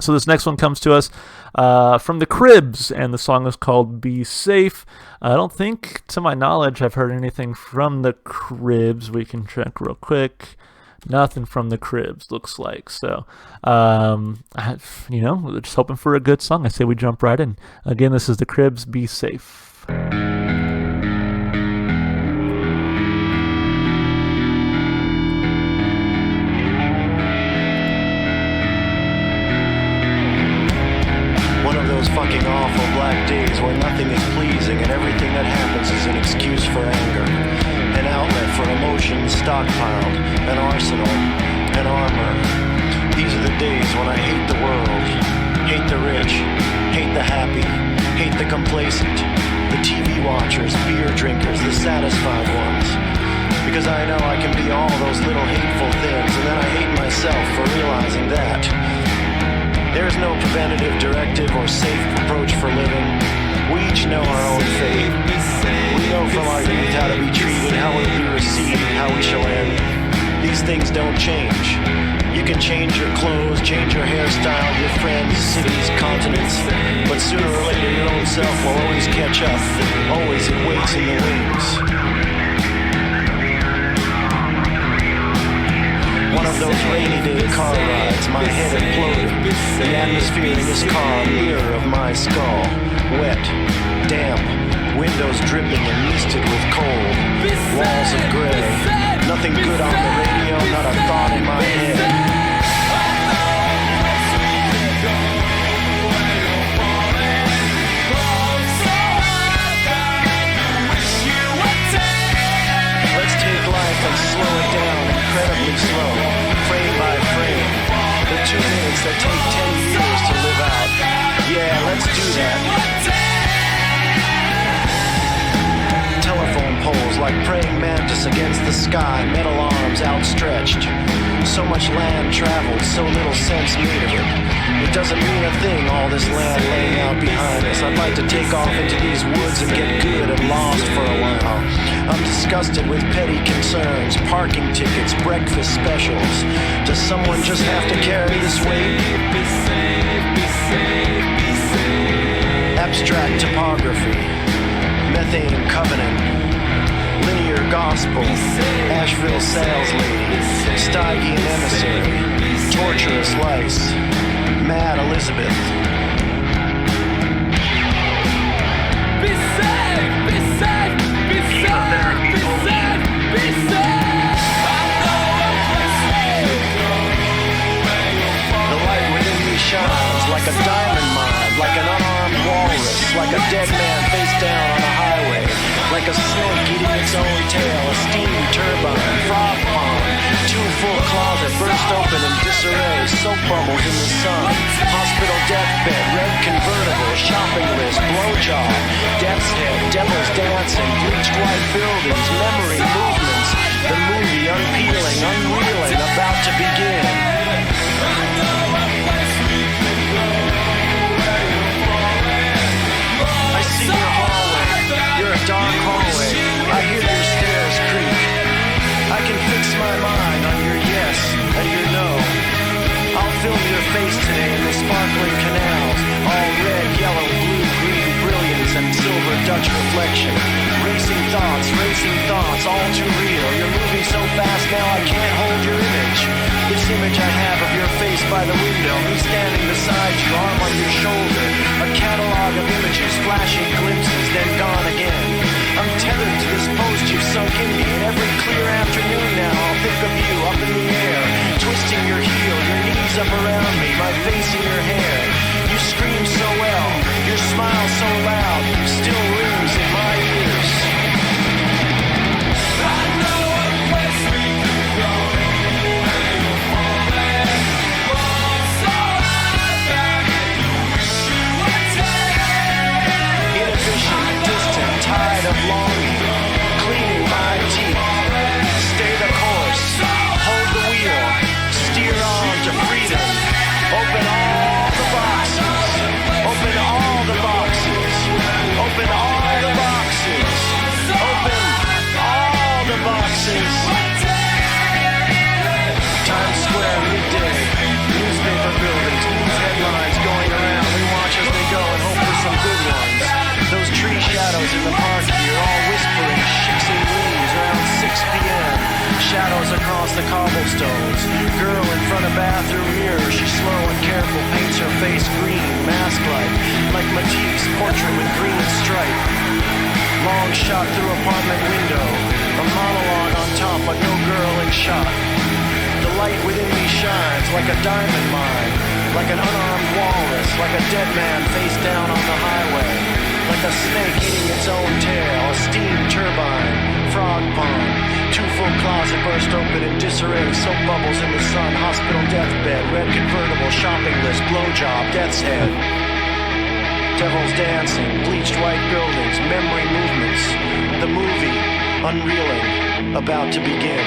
So this next one comes to us from the Cribs, and the song is called Be Safe. I don't think, to my knowledge, I've heard anything from the Cribs. We can check real quick. Nothing from the Cribs, looks like. So, we're just hoping for a good song. I say we jump right in. Again, this is the Cribs, Be Safe. Fucking awful black days where nothing is pleasing and everything that happens is an excuse for anger, an outlet for emotions stockpiled, an arsenal, an armor. These are the days when I hate the world, hate the rich, hate the happy, hate the complacent, the TV watchers, beer drinkers, the satisfied ones. Because I know I can be all those little hateful things, and then I hate myself for realizing that. There's no preventative directive or safe approach for living. We each know our own fate. We know from our youth how to be treated, how we will be received, how we shall end. These things don't change. You can change your clothes, change your hairstyle, your friends, cities, continents, but sooner or later your own self will always catch up. Always it waits in the wings. One of those rainy day car rides, my head imploded. The atmosphere in this car, mirror of my skull. Wet, damp, windows dripping and misted with cold. Walls of gray, nothing good on the radio, not a thought in my head. Let's take life and slow it down incredibly slow, frame by frame. The 2 minutes that take 10 years to live out. Yeah, let's do that. Telephone poles like praying mantis against the sky, metal arms outstretched. So much land traveled, so little sense made of it. It doesn't mean a thing, all this land laying out behind us. I'd like to take off into these woods and get good and lost for a while. I'm disgusted with petty concerns, parking tickets, breakfast specials. Does someone just have to carry this weight? Be safe, be safe, be safe. Abstract topography, methane covenant, linear gospel, Asheville sales lady, Stygian emissary, torturous lice, mad Elizabeth. Be safe, be safe, be safe, be safe, be safe. The light within me shines like a diamond mine, like an unarmed walrus, like a dead man face down on a highway, like a snake eating its own tail, a steam turbine, frog pond, 2 full closet burst open in disarray, soap bubbles in the sun, hospital deathbed, red convertible, shopping list, blowjob, death's head, devil's dancing, bleached white buildings, memory, movements, the movie unpeeling, unreeling, about to begin. I see your hallway, you're a dark hallway, I hear your stairs creak. I can fix my mind on your yes and your no. I'll film your face today in the sparkling canals, all red, yellow, blue, green brilliance and silver Dutch reflection. Racing thoughts, all too real. You're moving so fast now I can't hold your image. This image I have of your face by the window, me standing beside you, arm on your shoulder. A catalog of images, flashing glimpses, then gone again. I'm tethered to this post you've sunk in me, and every clear afternoon now I'll think of you up in the air, twisting your heel, your knees up around me, my face in your hair. You scream so well, your smile so loud, still rings in my ears. I know a place we could go, where you're falling, so high that you wish you were dead. Inefficient, distant, tired of longing, cleaning my teeth. Stay the course, hold the wheel, steer on to freedom. Open all the boxes, open all the boxes, open all boys in the park here, all whispering shits and leaves around 6 p.m. Shadows across the cobblestones. Girl in front of bathroom mirror, she slow and careful, paints her face green, mask-like Matif's portrait with green stripe. Long shot through apartment window, a monologue on top, but no girl in shot. The light within me shines like a diamond mine, like an unarmed walrus, like a dead man face down on the highway, like a snake eating its own tail, a steam turbine, frog pond, 2 full closet burst open in disarray, soap bubbles in the sun, hospital deathbed, red convertible, shopping list, blowjob, death's head. Devils dancing, bleached white buildings, memory movements, the movie, unreeling, about to begin.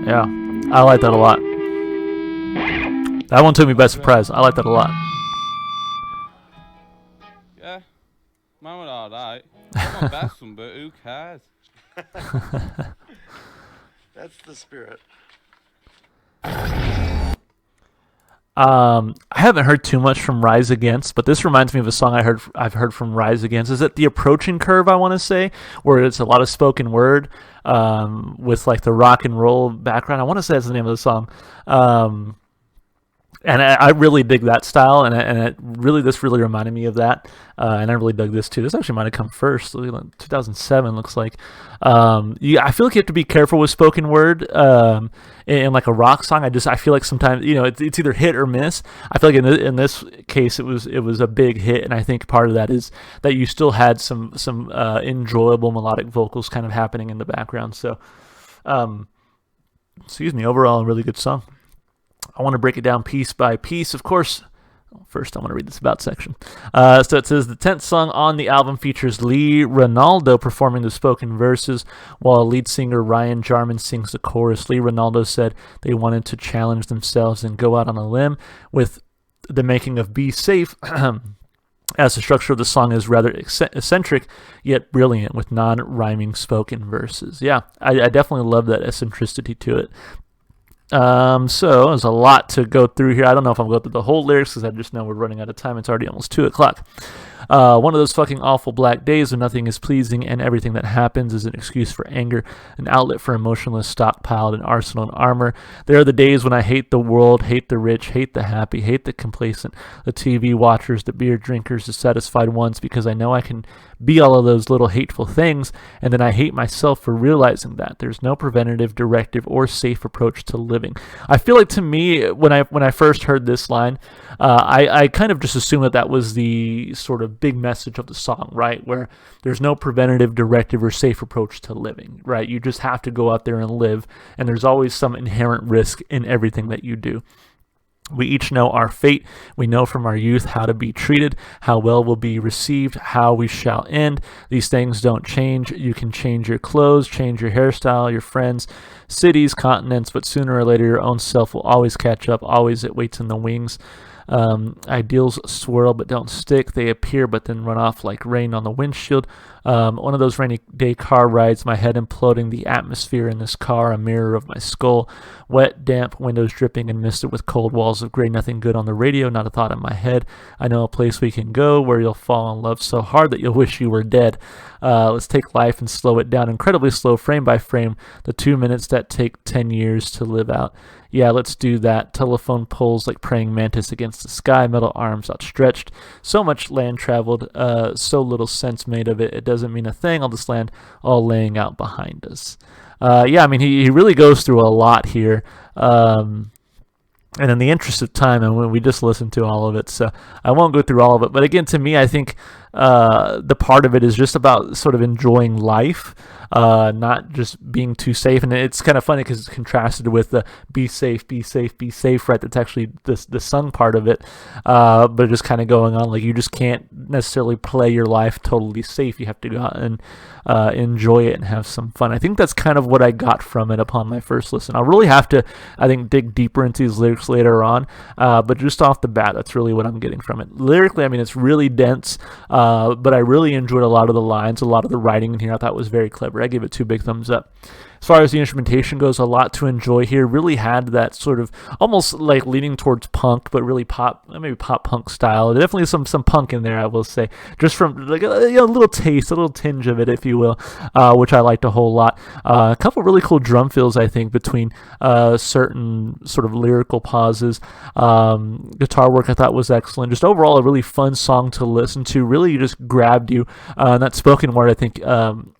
Yeah, I like that a lot. That one took me by surprise. I like that a lot. Yeah, mine was alright. Not my best one, but who cares? That's the spirit. I haven't heard too much from Rise Against, but this reminds me of a song I've heard from Rise Against. Is it The Approaching Curve, I want to say, where it's a lot of spoken word with like the rock and roll background. I want to say that's the name of the song. And I really dig that style, and this really reminded me of that, and I really dug this too. This actually might have come first, 2007 looks like. I feel like you have to be careful with spoken word in like a rock song. I feel like sometimes it's either hit or miss. I feel like in this case it was a big hit, and I think part of that is that you still had some enjoyable melodic vocals kind of happening in the background. So, excuse me, overall a really good song. I want to break it down piece by piece. Of course, first I want to read this about section. So it says, the 10th song on the album features Lee Ranaldo performing the spoken verses, while lead singer Ryan Jarman sings the chorus. Lee Ranaldo said they wanted to challenge themselves and go out on a limb with the making of Be Safe, as the structure of the song is rather eccentric, yet brilliant, with non-rhyming spoken verses. Yeah, I definitely love that eccentricity to it. So there's a lot to go through here. I don't know if I'm going to go through the whole lyrics because I just know we're running out of time. It's already almost 2 o'clock. One of those fucking awful black days when nothing is pleasing and everything that happens is an excuse for anger, an outlet for emotionless stockpiled, an arsenal and armor. There are the days when I hate the world, hate the rich, hate the happy, hate the complacent, the TV watchers, the beer drinkers, the satisfied ones, because I know I can be all of those little hateful things, and then I hate myself for realizing that. There's no preventative, directive, or safe approach to living. I feel like, to me, when I first heard this line, I kind of just assumed that was the sort of big message of the song, right? Where there's no preventative, directive, or safe approach to living, right? You just have to go out there and live, and there's always some inherent risk in everything that you do. We each know our fate. We know from our youth how to be treated, how well we'll be received, how we shall end. These things don't change. You can change your clothes, change your hairstyle, your friends, cities, continents, but sooner or later your own self will always catch up. Always it waits in the wings. Ideals swirl but don't stick. They appear but then run off like rain on the windshield. One of those rainy day car rides, my head imploding, the atmosphere in this car, a mirror of my skull. Wet, damp, windows dripping and misted with cold walls of gray, nothing good on the radio, not a thought in my head. I know a place we can go where you'll fall in love so hard that you'll wish you were dead. Let's take life and slow it down, incredibly slow, frame by frame, the 2 minutes that take 10 years to live out. Yeah, let's do that. Telephone poles like praying mantis against the sky, metal arms outstretched. So much land traveled, so little sense made of it. It doesn't mean a thing, all this land all laying out behind us. Yeah, I mean, he really goes through a lot here. And in the interest of time, and we just listened to all of it, so I won't go through all of it. But again, to me, I think the part of it is just about sort of enjoying life, not just being too safe. And it's kind of funny because it's contrasted with the be safe, be safe, be safe, right? That's actually the sung part of it, but just kind of going on like you just can't necessarily play your life totally safe. You have to go out and enjoy it and have some fun. I think that's kind of what I got from it upon my first listen. I'll really have to, I think, dig deeper into these lyrics later on, but just off the bat, that's really what I'm getting from it. Lyrically, I mean, it's really dense, but I really enjoyed a lot of the lines, a lot of the writing in here. I thought was very clever. I give it 2 big thumbs up. as far as the instrumentation goes, a lot to enjoy here. Really had that sort of almost like leaning towards punk, but really maybe pop punk style. Definitely some punk in there, I will say, just from like a little taste, a little tinge of it, if you will, which I liked a whole lot. A couple really cool drum fills, I think, between certain sort of lyrical pauses. Guitar work I thought was excellent. Just overall a really fun song to listen to. Really just grabbed you. And that spoken word, I think,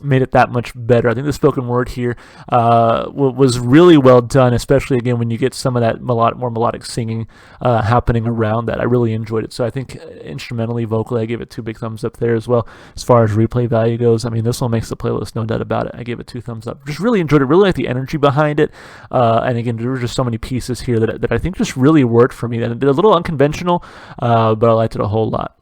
made it that much better. I think the spoken word here was really well done, especially again when you get some of that more melodic singing happening around that. I really enjoyed it. So I think instrumentally, vocally, I gave it 2 big thumbs up there as well. As far as replay value goes, I mean, this one makes the playlist, no doubt about it. I gave it 2 thumbs up. Just really enjoyed it. Really like the energy behind it. And again, there were just so many pieces here that I think just really worked for me. And a little unconventional, but I liked it a whole lot.